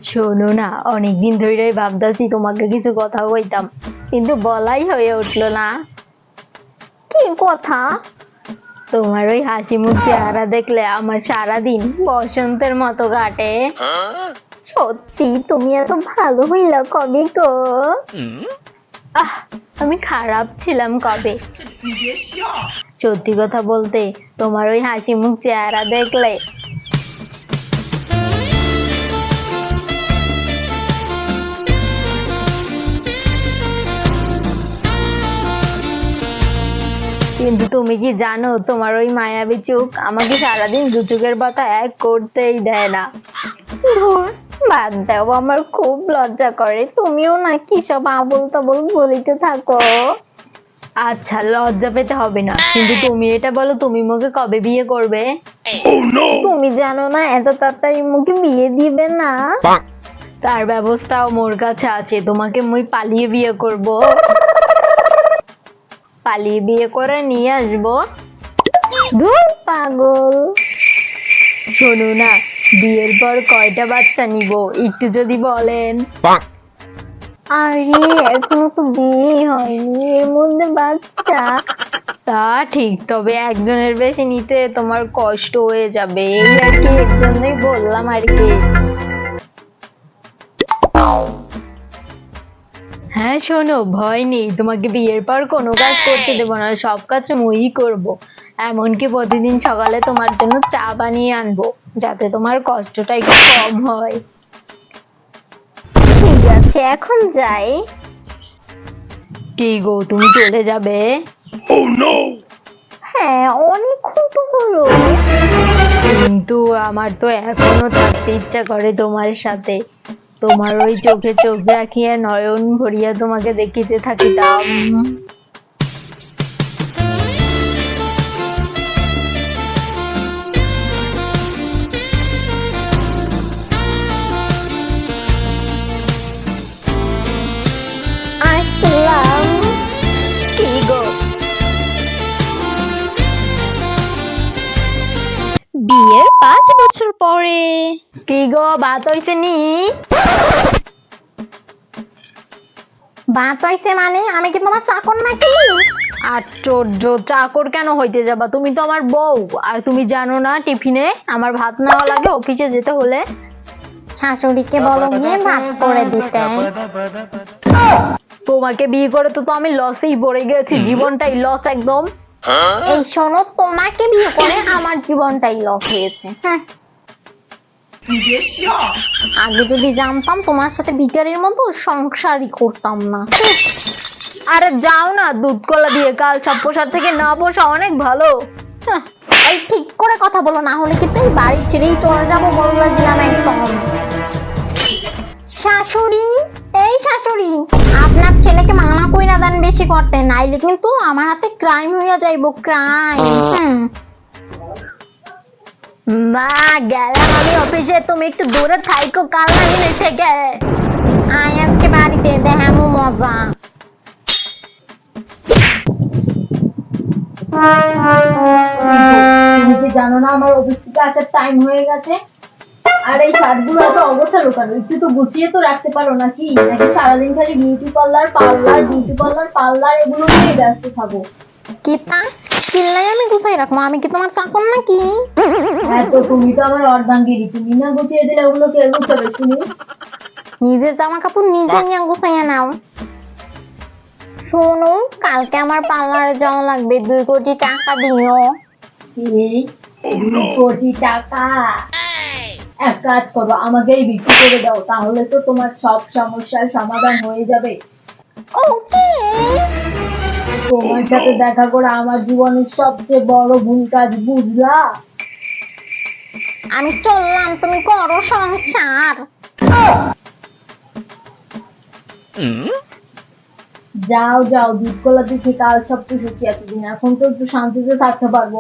শোনো না, অনেকদিন ধরেই ভাবতাছি তোমাকে কিছু কথা কইতাম, কিন্তু বলাই হয়ে উঠলো না। কি কথা? তোমার ওই হাসি মুখ চেহারা দেখলে আমার সারাদিন বসন্তের মতো কাটে। সত্যি তুমি এত ভালো হইলা কবে গো? আহ, আমি খারাপ ছিলাম কবে? সত্যি কথা বলতে, তোমার ওই হাসি মুখ চেহারা দেখলে কিন্তু তুমি কি জানো, তোমার ওই মায়াবী চোখ আমাকে সারাদিন দু চোখের পাতা এক করতেই দেয় না। ধুর, বাদ দাও, আমার খুব লজ্জা করে। তুমিও না কি সব আবোল তাবোল বলিতে থাকো। আচ্ছা, লজ্জা পেতে হবে না, কিন্তু তুমি এটা বলো, তুমি মুখে কবে বিয়ে করবে? তুমি জানো না এত তাড়াতাড়ি মুখে বিয়ে দিবে না। তার ব্যবস্থাও মোর কাছে আছে। তোমাকে মুই পালিয়ে বিয়ে করব, পালিয়ে বিয়ে করে নিয়ে আসবো। ধুর পাগল। শোনো না, বিয়ের পর কয়টা বাচ্চা নিব একটু যদি বলেন। আরে এখনো তো বিয়ে হয়নি, এর মধ্যে বাচ্চা? তা ঠিক, তবে একজনের বেশি নিতে তোমার কষ্ট হয়ে যাবে, এই আর কি, এর জন্যই বললাম আর কি। হ্যাঁ শোনো, ভয় নেই, তোমাকে বিয়ের পর কোনো কাজ করতে দেবো না, সব কাজ মুই করব। এমনকি প্রতিদিন সকালে তোমার জন্য চা বানিয়ে আনবো, যাতে তোমার কষ্টটা একটু কম হয়। ঠিক আছে, এখন যাই। কি গো, তুমি চলে যাবে? হ্যাঁ, অনেকক্ষণ তো হলো। কিন্তু আমার তো এখনো থাকতে ইচ্ছা করে তোমার সাথে। তোমার ওই চোখে চোখ রাখিয়া নয়ন ভরিয়া তোমাকে দেখিতে থাকিতাম। আসলাম। কি গো? বিয়ের 5 বছর পরে। কি গো, ভাত হইছে নি? বাত হইছে মানে? আমি কি তোমার চাকর নাকি? আশ্চর্য, চাকর কেন হইতে যাবা? তুমি তো আমার বউ। আর তুমি জানো না, টিফিনে আমার ভাত নেওয়া লাগে অফিসে যেতে হলে। শাশুড়িকে বলো গিয়ে ভাত করে দিতে। তোমাকে বিয়ে করে তো আমি লসেই পড়ে গেছি, জীবনটাই লস একদম। এই শোনো, তোমাকে বিয়ে করে আমার জীবনটাই লস হয়েছে। হ্যাঁ, আগে যদি জানতাম তোমার সাথে ভিখারির মতো সংসারই করতাম না। আরে যাও না, দুধ কলা দিয়ে কাল সব পোষার থেকে না পোষা অনেক ভালো। হ্যাঁ, এই ঠিক করে কথা বলো, না হলে কিন্তু এই বাড়ি ছেড়েই চলে যাবো বলে দিলাম একদম। শাশুড়ি, এই শাশুড়ি, আপনার ছেলেকে মানা কইরা দেন বেশি করতে, নাইলে কিন্তু আমার হাতে ক্রাইম হইয়া যাইবো, ক্রাইম। মা, গেলাম আমি অফিসে, তুমি একটু দূরে থাইকো কাল লাগিনে থেকে। আয় আজকে বাড়িতে দেখামু মজা। তুমি কি জানো না আমার অফিস থেকে আসার টাইম হয়ে গেছে? আর এই শার্টগুলো এত অবস্থা লুকানো, একটু তো গুছিয়ে তো রাখতে পারো নাকি? নাকি সারাদিন খালি beauty parlour parlour beauty parlour parlour এগুলো নিয়ে ব্যস্ত থাকো? কিতা চিল্লাই আমি গুছাই রাখবো? আমি কি তোমার চাকর নাকি? হ্যাঁ, তো তুমি তো আমার অর্ধাঙ্গিনী, তুমি না গুছিয়ে দিলে ওগুলো কে গুছাবে তুমি? নিজের জামা কাপড় নিজেই গুছাইয়া নাও। শোনো, কালকে আমার পার্লারে যাওয়া লাগবে, 2 কোটি টাকা দিও। কি? 2 কোটি টাকা? এক কাজ করো, আমাকেই বিক্রি করে দাও, তাহলে তো তোমার সব সমস্যার সমাধান হয়ে যাবে। ওকে। তোমার সাথে দেখা করে আমার জীবনের সবচেয়ে বড় ভুল কাজ বুঝলা? আমি চললাম, তুমি করো সংসার। যাও যাও, দুধ কলা দিচ্ছি, কাল সব কিছু এতদিন, এখন তো একটু শান্তিতে থাকতে পারবো।